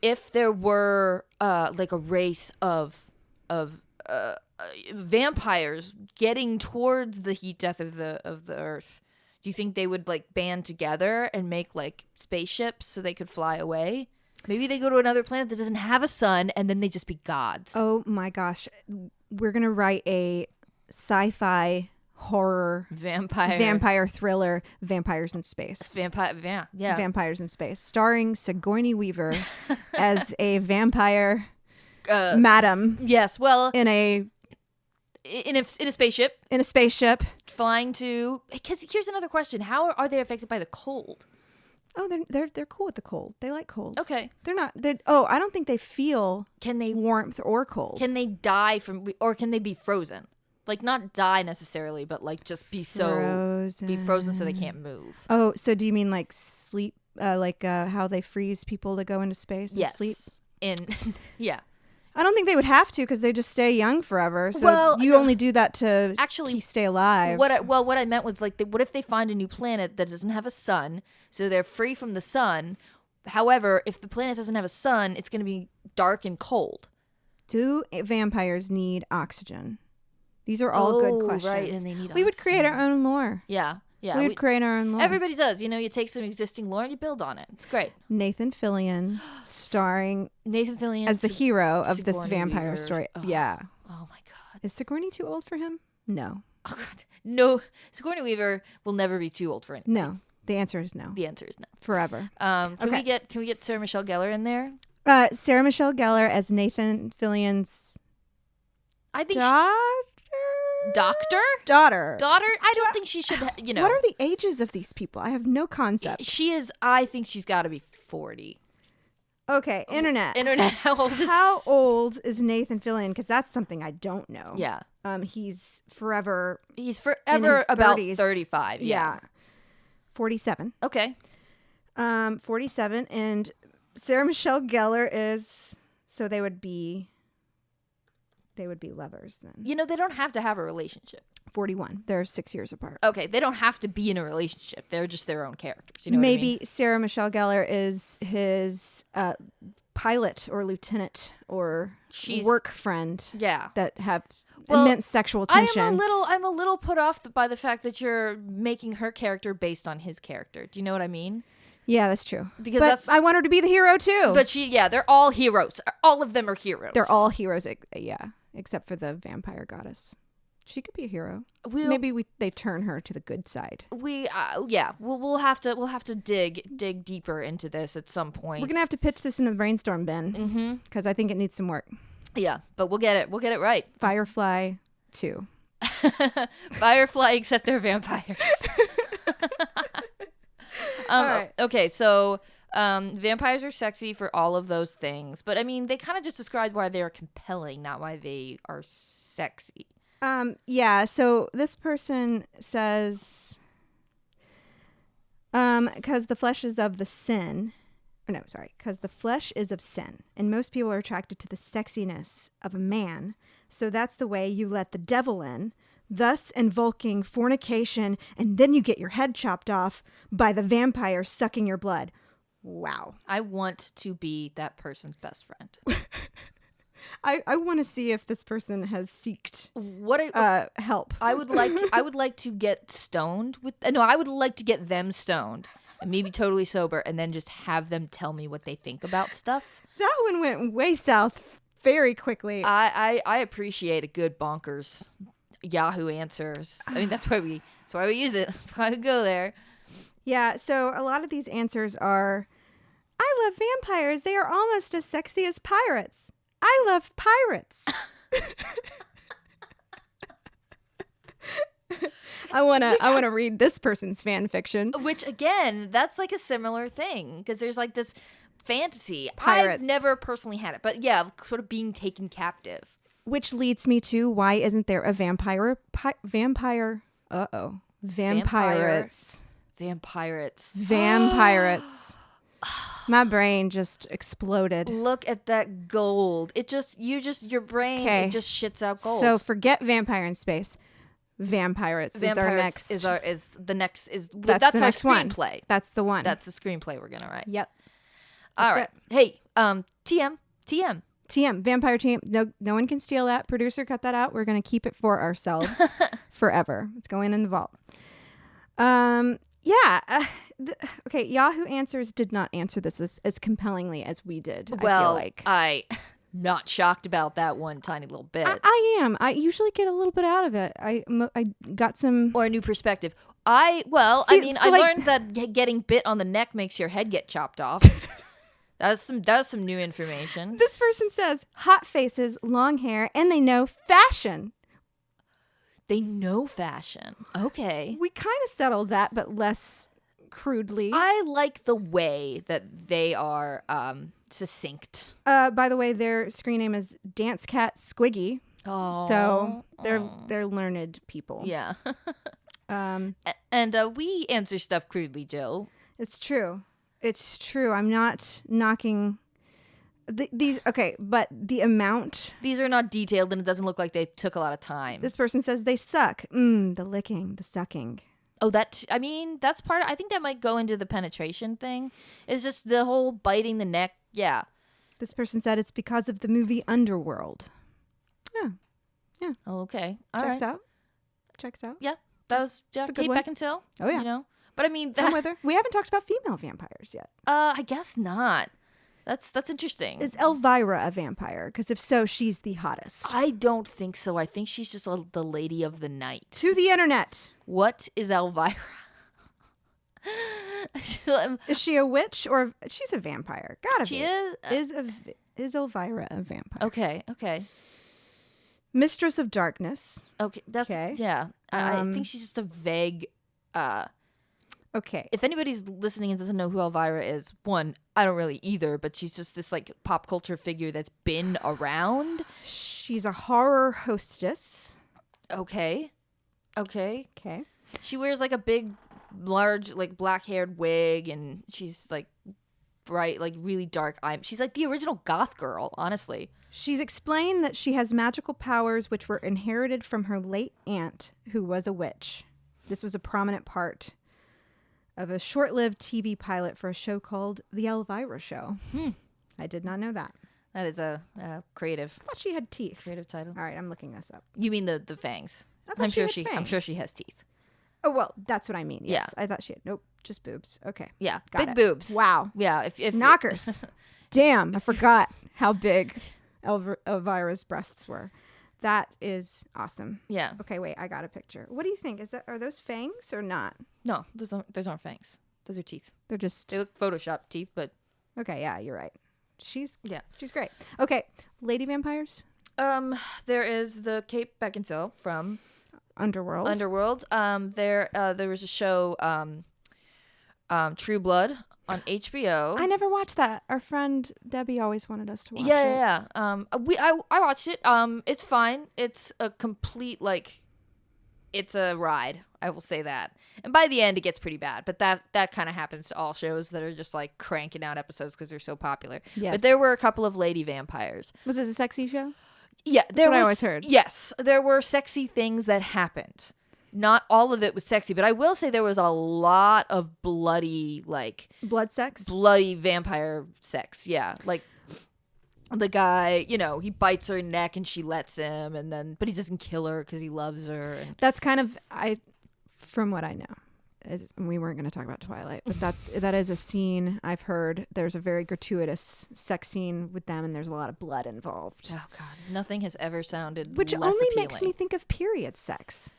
if there were like a race of vampires getting towards the heat death of the Earth, do you think they would like band together and make like spaceships so they could fly away? Maybe they go to another planet that doesn't have a sun, and then they just be gods. Oh my gosh, we're gonna write a sci-fi horror vampire thriller, Vampires in Space. Vampires in Space, starring Sigourney Weaver as a vampire madam. Yes, well, in a spaceship. In a spaceship. Flying to... Because here's another question. How are they affected by the cold? Oh, they're cool with the cold. They like cold. Okay. They're not... I don't think they feel warmth or cold. Can they die from... Or can they be frozen? Like, not die necessarily, but, like, just be frozen. Be frozen so they can't move. Oh, so do you mean, like, sleep? How they freeze people to go into space and sleep? Yeah. I don't think they would have to, because they just stay young forever. So you only do that to actually stay alive. What I meant was, like, what if they find a new planet that doesn't have a sun, so they're free from the sun? However, if the planet doesn't have a sun, it's going to be dark and cold. Do vampires need oxygen? These are all good questions. Right, and they need We would create our own lore. Yeah. We would create our own lore. Everybody does. You take some existing lore and you build on it. It's great. Nathan Fillion starring as the hero of this vampire Weaver. story. Oh. Yeah. Oh my God. Is Sigourney too old for him? No. Oh God. No. Sigourney Weaver will never be too old for anything. No. The answer is no. The answer is no. Forever. Can we get Sarah Michelle Gellar in there? Sarah Michelle Gellar as Nathan Fillion's daughter. I don't think she should. What are the ages of these people? I have no concept. I think she's got to be 40. Okay, internet. How old is Nathan Fillion? Because that's something I don't know. Yeah. He's forever about 35. Yeah. 47. Okay. 47, and Sarah Michelle Gellar is. So they would be lovers then. They don't have to have a relationship. 41. They're 6 years apart. Okay, they don't have to be in a relationship. They're just their own characters. You know Maybe what I mean? Sarah Michelle Gellar is his pilot or lieutenant or work friend. Yeah. That have immense sexual tension. I'm a little put off by the fact that you're making her character based on his character. Do you know what I mean? Yeah, that's true. But I want her to be the hero too. But they're all heroes. All of them are heroes. They're all heroes. Yeah, except for the vampire goddess. She could be a hero. Maybe they turn her to the good side. We'll have to dig deeper into this at some point. We're gonna have to pitch this into the brainstorm bin because I think it needs some work. Yeah, but we'll get it right. Firefly 2. Firefly, except they're vampires. Right. Okay, so vampires are sexy for all of those things, but I mean, they kind of just described why they are compelling, not why they are sexy. Yeah, so this person says, because the flesh is of sin, because the flesh is of sin, and most people are attracted to the sexiness of a man, so that's the way you let the devil in, thus invoking fornication, and then you get your head chopped off by the vampire sucking your blood. Wow. I want to be that person's best friend. I want to see if this person has seeked help. I would like to get stoned with. No, I would like to get them stoned and maybe totally sober, and then just have them tell me what they think about stuff. That one went way south very quickly. I appreciate a good bonkers Yahoo answers. I mean, that's why we use it. That's why we go there. Yeah. So a lot of these answers are, I love vampires. They are almost as sexy as pirates. I love pirates. I wanna read this person's fan fiction. Which again, that's like a similar thing because there's like this fantasy. Pirates. I've never personally had it, but yeah, sort of being taken captive. Which leads me to, why isn't there a vampire? Vampirates. My brain just exploded. Look at that gold. Your brain it just shits out gold. So forget vampire in space. Vampirates is our next. That's our screenplay. One. That's the one. That's the screenplay we're gonna write. Yep. All right. Hey, TM. Vampire TM. No one can steal that. Producer, cut that out. We're gonna keep it for ourselves forever. It's going in the vault. Yeah. Okay, Yahoo Answers did not answer this as compellingly as we did. Well, I feel like. I not shocked about that one tiny little bit. I am. I usually get a little bit out of it. I got some... Or a new perspective. I learned that getting bit on the neck makes your head get chopped off. That's some new information. This person says, hot faces, long hair, and they know fashion. They know fashion. Okay. We kind of settled that, but less crudely. I like the way that they are succinct. By the way, their screen name is Dance Cat Squiggy. Oh. So they're learned people. Yeah. And we answer stuff crudely, Jill. It's true. I'm not knocking these. Okay, but the amount. These are not detailed, and it doesn't look like they took a lot of time. This person says they suck. The licking, the sucking. Oh, that's part of, I think that might go into the penetration thing. It's just the whole biting the neck. Yeah. This person said it's because of the movie Underworld. Yeah. Oh, okay. Checks out. Yeah. That was Kate Beckinsale. Oh, yeah. You know? But I mean, I'm with her. We haven't talked about female vampires yet. I guess not. That's interesting. Is Elvira a vampire? Because if so, she's the hottest. I don't think so. I think she's just the lady of the night. To the internet. What is Elvira? Is she a witch or she's a vampire? Gotta she be. Is Elvira a vampire? Okay. Mistress of Darkness. Okay, that's yeah. I think she's just a vague. Okay. If anybody's listening and doesn't know who Elvira is, one, I don't really either, but she's just this like pop culture figure that's been around. She's a horror hostess. Okay. She wears like a big, large, like black-haired wig, and she's like bright, like really dark eyes. She's like the original goth girl, honestly. She's explained that she has magical powers which were inherited from her late aunt, who was a witch. This was a prominent part of a short-lived TV pilot for a show called The Elvira Show. I did not know that. That is a creative. I thought she had teeth. Creative title. All right, I'm looking this up. You mean the fangs? I'm sure she has teeth. Oh well, that's what I mean. Yes. Yeah. I thought she had. Nope, just boobs. Okay. Yeah, got big it. boobs. Wow. Yeah, if knockers. Damn, I forgot how big Elvira's breasts were. That is awesome. Yeah. Okay, wait, I got a picture. What do you think? Are those fangs or not? No, those aren't fangs. Those are teeth. They're just... They look Photoshopped teeth, but... Okay, yeah, you're right. She's great. Okay, lady vampires? There is the Kate Beckinsale from... Underworld. There was a show, True Blood on HBO. I never watched that. Our friend Debbie always wanted us to watch it. Yeah. I watched it. It's fine. It's a complete, like, it's a ride. I will say that. And by the end, it gets pretty bad. But that kind of happens to all shows that are just, like, cranking out episodes because they're so popular. Yes. But there were a couple of lady vampires. Was this a sexy show? Yeah, That's what I always heard. Yes, there were sexy things that happened. Not all of it was sexy, but I will say there was a lot of bloody, like... Blood sex? Bloody vampire sex, yeah. Like, the guy, you know, he bites her neck and she lets him, and then... But he doesn't kill her because he loves her. And... That's kind of... From what I know. We weren't going to talk about Twilight, but that is a scene I've heard. There's a very gratuitous sex scene with them, and there's a lot of blood involved. Oh, God. Nothing has ever sounded Which less only appealing. makes me think of period sex.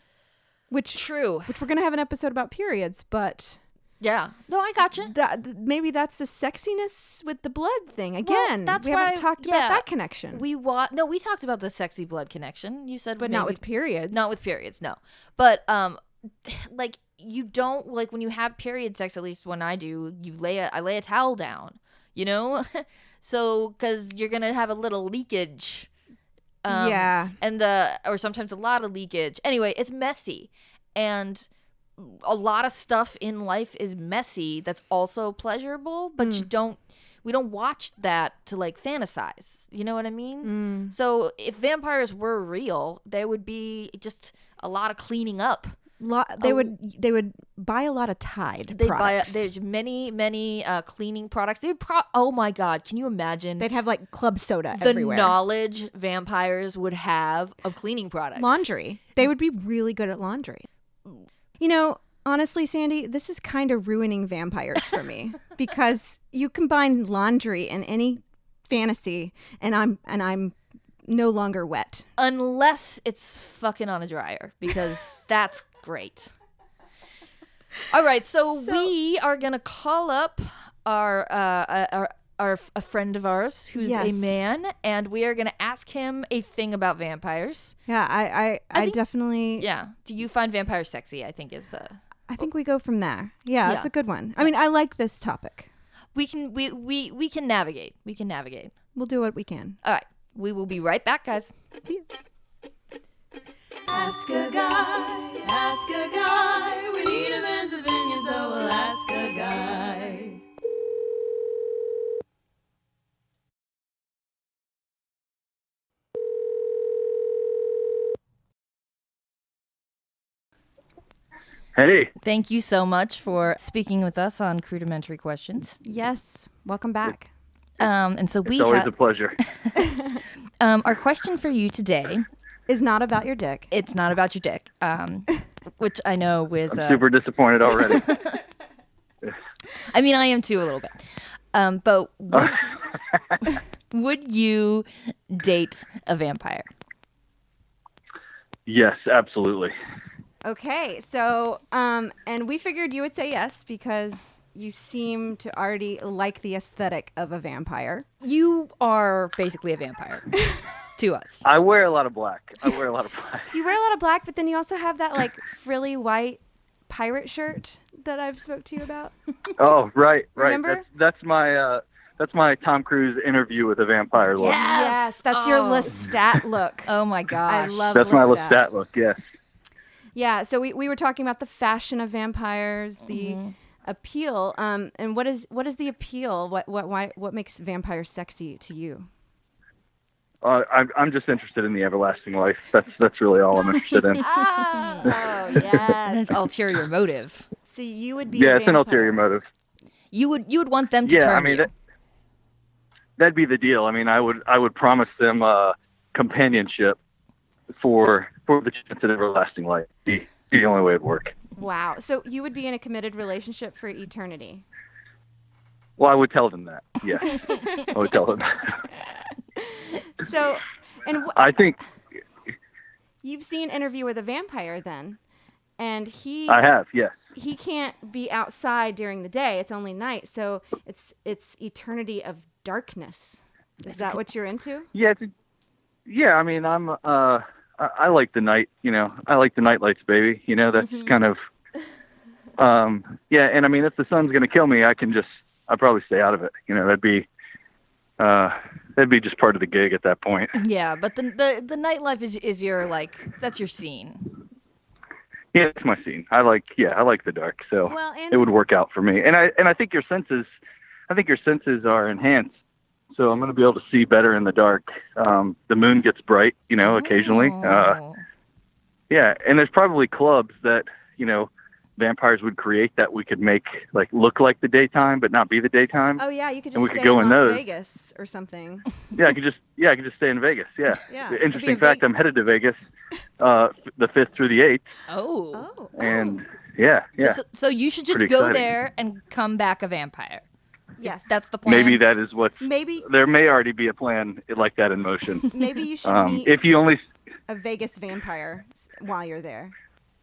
True. Which we're going to have an episode about periods, but... Yeah. No, I gotcha. Maybe that's the sexiness with the blood thing. Again, that's we haven't talked about that connection. We talked about the sexy blood connection. You said, but not with periods. Not with periods, no. But like, you don't, like, when you have period sex, at least when I do, I lay a towel down, you know? So, because you're gonna have a little leakage. Yeah. Or sometimes a lot of leakage. Anyway, it's messy, and a lot of stuff in life is messy that's also pleasurable, but we don't watch that to, like, fantasize. You know what I mean? So if vampires were real, there would be just a lot of cleaning up. They would buy a lot of Tide products. There's many cleaning products. They would oh my God, can you imagine? They'd have, like, club soda the everywhere. knowledge vampires would have of cleaning products. Laundry. They would be really good at laundry. You know, honestly, Sandy, this is kind of ruining vampires for me because you combine laundry and any fantasy, and I'm no longer wet. Unless it's fucking on a dryer, because that's great. All right, so we are gonna call up a friend of ours who's a man, and we are gonna ask him a thing about vampires. Yeah, I definitely. Yeah. Do you find vampires sexy? I think is. I think we go from there. Yeah, that's a good one. I mean, I like this topic. We can navigate. We can navigate. We'll do what we can. All right. We will be right back, guys. See you. Ask a guy. We need a man's opinion, so we'll ask a guy. Hey. Thank you so much for speaking with us on Crudimentary Questions. Yes. Welcome back. And so it's always a pleasure. Our question for you today is not about your dick. It's not about your dick, which I know was... I'm super disappointed already. I mean, I am too a little bit. But would you date a vampire? Yes, absolutely. Okay, so, and we figured you would say yes because you seem to already like the aesthetic of a vampire. You are basically a vampire to us. I wear a lot of black. You wear a lot of black, but then you also have that, like, frilly white pirate shirt that I've spoke to you about. Oh, right. Remember? That's my Tom Cruise interview with a vampire look. Yes, that's your Lestat look. Oh my gosh. I love That's Lestat. my Lestat look, yes. Yeah, so we were talking about the fashion of vampires, the appeal, and what is the appeal? What makes vampires sexy to you? I'm just interested in the everlasting life. That's really all I'm interested in. Oh, yes. That's ulterior motive. So you would be it's an ulterior motive. You would want them to turn I mean, you. That'd be the deal. I mean, I would promise them companionship for the chance at everlasting life. The only way it'd work. Wow. So you would be in a committed relationship for eternity? Well, I would tell them that. Yes. I would tell them that. So, and I think You've seen Interview with a Vampire then, and I have, yes. He can't be outside during the day. It's only night, so it's eternity of darkness. Is that what you're into? Yeah, I mean, I like the night. I like the night lights, baby. That's kind of. And I mean, if the sun's gonna kill me, I'd probably stay out of it. That'd be just part of the gig at that point. Yeah, but the nightlife is your that's your scene. Yeah, it's my scene. I like the dark, so it would work out for me. And I think your senses are enhanced, so I'm going to be able to see better in the dark. The moon gets bright, occasionally. Yeah, and there's probably clubs that vampires would create that we could make look like the daytime, but not be the daytime. Oh yeah, you could just stay go in Las Vegas or something. I could just stay in Vegas. Yeah. Yeah. Interesting fact, I'm headed to Vegas, the 5th through the 8th. Oh. And yeah. So you should just Pretty go exciting. there and come back a vampire. Yes. That's the plan. Maybe that is what. Maybe there may already be a plan like that in motion. Maybe you should meet if you only a Vegas vampire while you're there.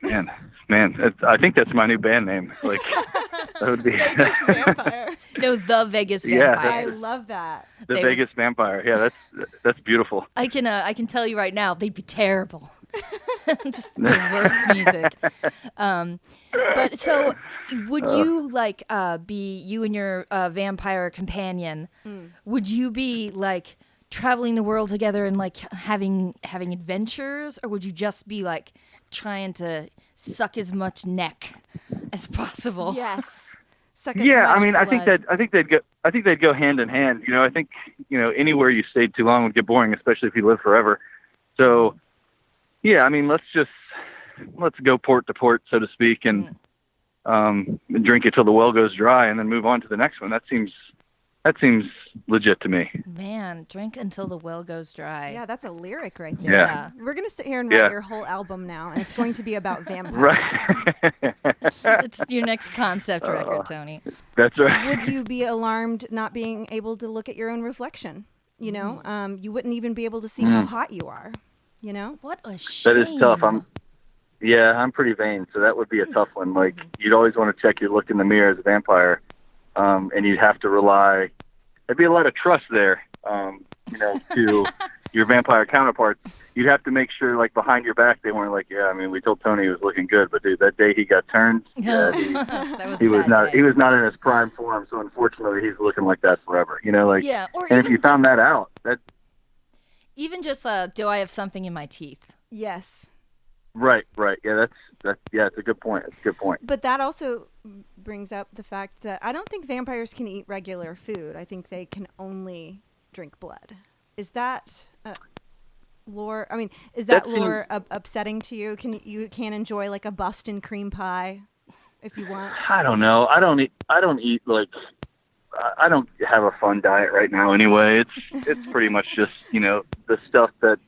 Man, I think that's my new band name. That would be Vegas vampire. No, the Vegas Yeah, vampires. I love that. the Vegas vampire. Yeah, that's beautiful. I can tell you right now, they'd be terrible. Just the worst music. But so, would you be you and your vampire companion? Would you be traveling the world together and having adventures, or would you just be trying to suck as much neck as possible? Yes. Yeah, I mean, I think they'd go hand in hand. I think anywhere you stayed too long would get boring, especially if you live forever. So, yeah, I mean, let's go port to port, so to speak, and drink it till the well goes dry, and then move on to the next one. That seems legit to me. Man, drink until the well goes dry. Yeah, that's a lyric right there. Yeah. We're going to sit here and write your whole album now, and it's going to be about vampires. Right. It's your next concept record, Tony. That's right. Would you be alarmed not being able to look at your own reflection? You wouldn't even be able to see how hot you are. What a shame. That is tough. I'm pretty vain, so that would be a tough one. You'd always want to check your look in the mirror as a vampire, and you'd have to rely. There'd be a lot of trust there, to your vampire counterparts. You'd have to make sure, behind your back, they weren't we told Tony he was looking good, but dude, that day he got turned, he was not in his prime form. So unfortunately, he's looking like that forever. Yeah, or and if you found that out, that. Even just, do I have something in my teeth? Yes. Right. Yeah, it's a good point. It's a good point. But that also brings up the fact that I don't think vampires can eat regular food. I think they can only drink blood. Is that lore? I mean, is that lore upsetting to you? You can't enjoy a Boston cream pie if you want? I don't know. I don't eat I don't have a fun diet right now anyway. It's pretty much just, the stuff that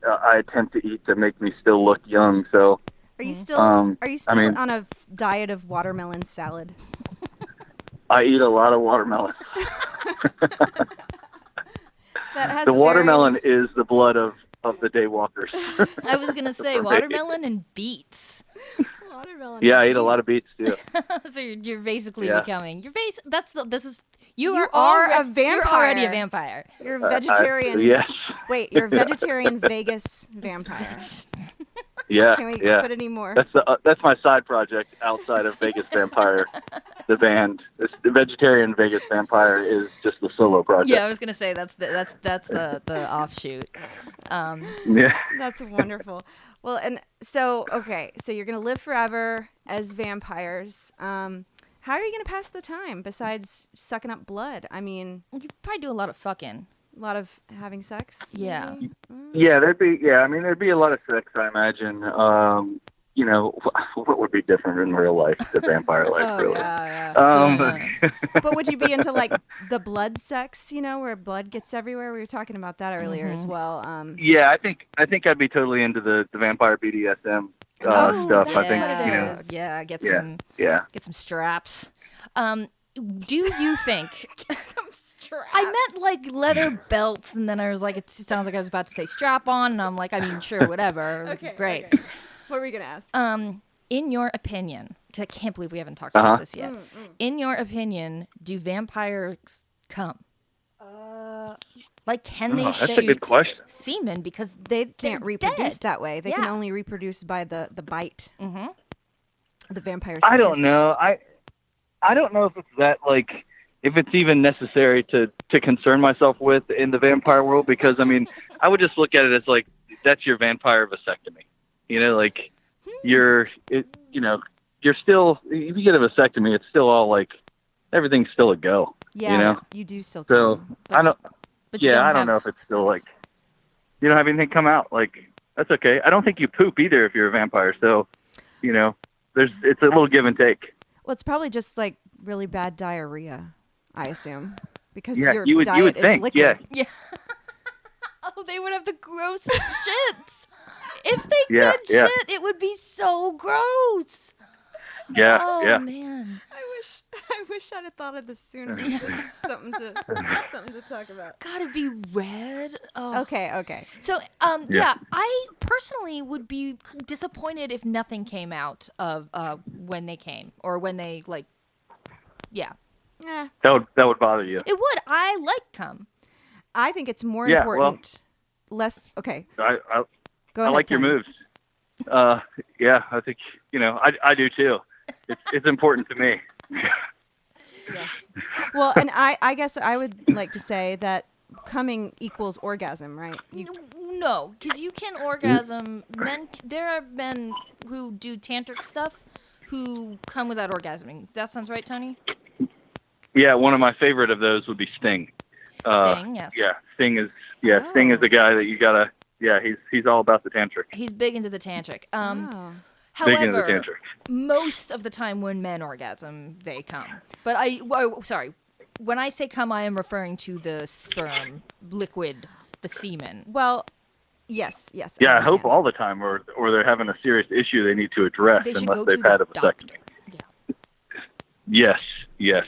I attempt to eat to make me still look young. So are you still on a diet of watermelon salad? I eat a lot of watermelon. The watermelon is the blood of the daywalkers. I was going to say watermelon and beets. Watermelon. Yeah, I eat a lot of beets too. So you're basically becoming. You are a vampire. You're already a vampire. You're a vegetarian. Yes. Wait, you're a vegetarian Vegas vampire. Yeah. Can we put any more? That's my side project outside of Vegas Vampire, the band. The Vegetarian Vegas Vampire is just the solo project. Yeah, I was gonna say that's the offshoot. Yeah. That's wonderful. Well, and so you're gonna live forever as vampires. How are you gonna pass the time besides sucking up blood? I mean, you could probably do a lot of fucking. A lot of having sex? Yeah. Maybe? Yeah, there'd be a lot of sex, I imagine. What would be different in real life than vampire life, really? Yeah. But would you be into the blood sex, where blood gets everywhere? We were talking about that earlier as well. Yeah, I think I'd be totally into the vampire BDSM stuff. I think get some straps. Do you think I meant like leather belts, and then I was like, it sounds like I was about to say strap on, and I'm like, I mean, sure, whatever. Okay, great. okay. What were we gonna ask? In your opinion, because I can't believe we haven't talked about this yet. In your opinion, do vampires come? Like, can they that's a shoot good question. semen because They can't reproduce dead. that way. They can Yeah. only reproduce by the bite. Mm-hmm. The vampire's I don't kiss. know. I don't know if it's that, like, if it's even necessary to concern myself with in the vampire world, because, I mean, I would just look at it as, like, that's your vampire vasectomy. You know, like, you're still, if you get a vasectomy, it's still all, like, everything's still a go. Yeah, you know? you do still So, come. I don't, But you I don't have know if it's still, like, you don't have anything come out. Like, that's okay. I don't think you poop either if you're a vampire. So, you know, it's a little give and take. Well, it's probably just like really bad diarrhea, I assume, because Yeah, your you would diet think, is liquid. Yeah. Oh, they would have the grossest shits. If they Yeah, could yeah. shit, it would be so gross. Yeah, Oh, yeah. man. I wish I'd have thought of this sooner. Yeah. This is something to talk about. Gotta be red. Oh. Okay. So, Yeah. I personally would be disappointed if nothing came out of when they came or when they yeah. Eh, That would bother you. It would. I like cum. I think it's more Yeah, important. Less. Okay. I Go ahead. like your Tony. moves. Yeah, I think, I do too. It's important to me. Yes. Well, and I guess I would like to say that coming equals orgasm, right? No, because you can orgasm. There are men who do tantric stuff who come without orgasming. That sounds right, Tony? Yeah, one of my favorite of those would be Sting. Sting, yes. Yeah, Sting is the guy that you gotta. Yeah, he's all about the tantric. He's big into the tantric. Oh. Big into the However, tantric. most of the time when men orgasm, they come. But sorry, when I say come, I am referring to the sperm liquid, the semen. Well, yes. Yeah, I understand. hope all the time, or they're having a serious issue they need to address They should unless go they've to had the a vasectomy. Yeah. Yes.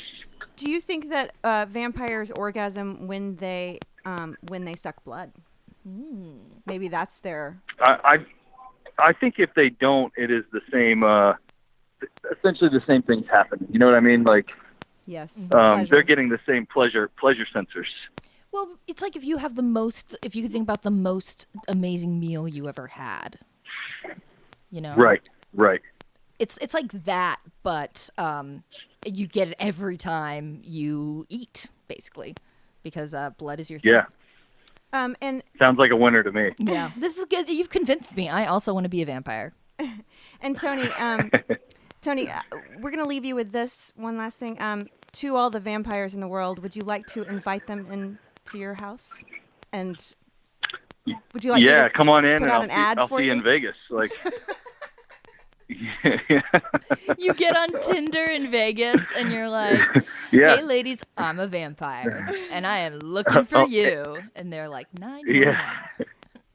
Do you think that vampires orgasm when they suck blood? Maybe that's their. I think if they don't, it is the same. Essentially, the same things happen. You know what I mean? Like, Yes. they're getting the same pleasure sensors. Well, it's like if you could think about the most amazing meal you ever had. You know? Right. It's like that, but you get it every time you eat, basically, because blood is your thing. Yeah. And Sounds like a winner to me. Yeah, this is good. You've convinced me. I also want to be a vampire. Tony, we're gonna leave you with this one last thing. To all the vampires in the world, would you like to invite them into your house? And would you like? me to come on in, put and out an ad I'll for see you you? in Vegas. Like, You get on Tinder in Vegas and you're like, yeah, "Hey, ladies, I'm a vampire and I am looking for you." And they're like, "911." yeah.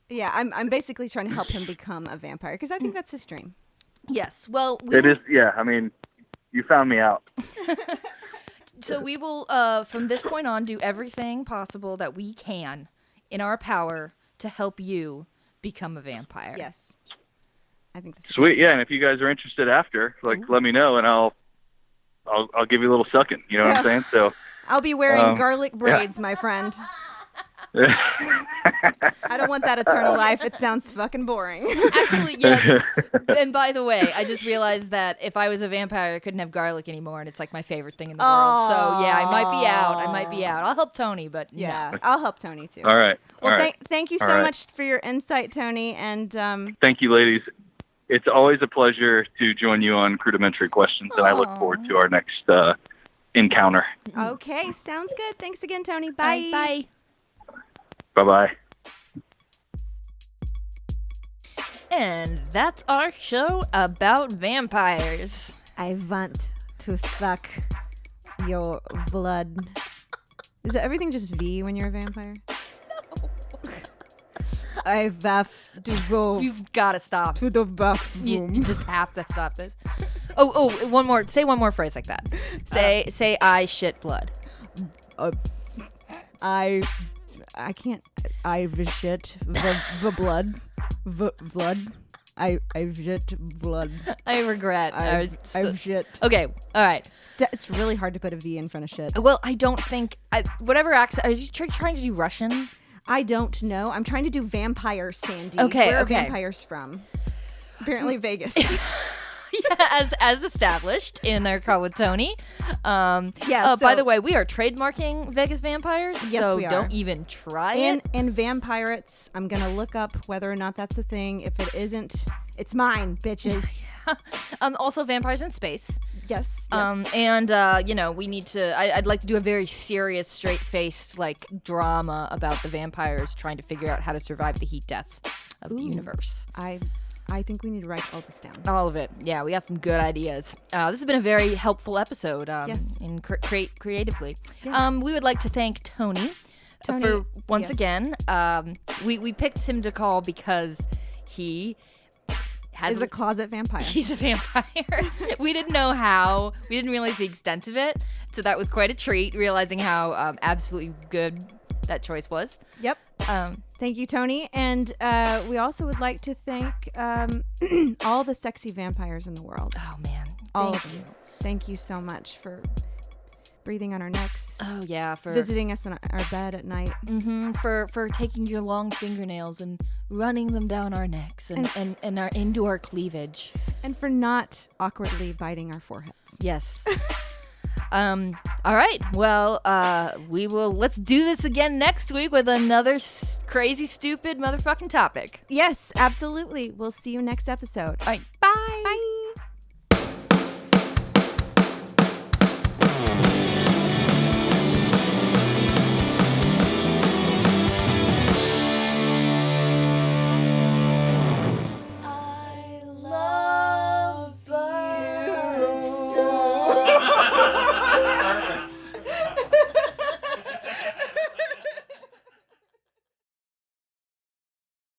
Yeah, I'm basically trying to help him become a vampire because I think that's his dream. Yes. Well, It is. Yeah, I mean, you found me out. So we will, from this point on, do everything possible that we can in our power to help you become a vampire. Yes, I think this is Sweet. Yeah, and if you guys are interested after, let me know, and I'll give you a little sucking. You know what I'm saying? So I'll be wearing garlic braids, my friend. I don't want that eternal life. It sounds fucking boring. Actually, yeah. And by the way, I just realized that if I was a vampire, I couldn't have garlic anymore, and it's like my favorite thing in the world. So yeah, I might be out. I'll help Tony, but yeah, I'll help Tony too. all right. Well, all right. thank you All so right. much for your insight, Tony. And Thank you, ladies. It's always a pleasure to join you on Crudimentary Questions, and I look forward to our next encounter. okay, sounds good. Thanks again, Tony. Bye. Bye. Bye-bye. And that's our show about vampires. I want to suck your blood. Is everything just V when you're a vampire? No. I have to go You've got to stop. to the bathroom. You just have to stop this. Oh, one more. Say one more phrase like that. Say I shit blood. I can't. I shit the blood. Blood. I shit blood. I regret. I shit. Okay. All right. It's really hard to put a V in front of shit. Well, I don't think whatever accent. Are you trying to do Russian? I don't know. I'm trying to do vampire, Sandy. Okay. Where are vampires from? Apparently Vegas. Yeah, as established in our call with Tony. Yeah. By the way, we are trademarking Vegas vampires. Yes, so we are. Don't even try it. And vampirates, I'm gonna look up whether or not that's a thing. If it isn't, it's mine, bitches. Also vampires in space. Yes. And we need to. I'd like to do a very serious, straight-faced drama about the vampires trying to figure out how to survive the heat death of the universe. I think we need to write all this down. All of it. Yeah, we got some good ideas. This has been a very helpful episode. Yes. In creatively. Yes. We would like to thank Tony for once again. We picked him to call because he is a closet vampire. He's a vampire. We didn't know how. We didn't realize the extent of it. So that was quite a treat, realizing how absolutely good that choice was. Yep. Thank you, Tony. And we also would like to thank all the sexy vampires in the world. Oh, man. All of you. Thank you so much for breathing on our necks. Oh, yeah. For visiting us in our bed at night. Mm-hmm. For taking your long fingernails and running them down our necks and into our cleavage. And for not awkwardly biting our foreheads. Yes. All right. Well, let's do this again next week with another crazy, stupid motherfucking topic. Yes, absolutely. We'll see you next episode. All right. Bye. Bye.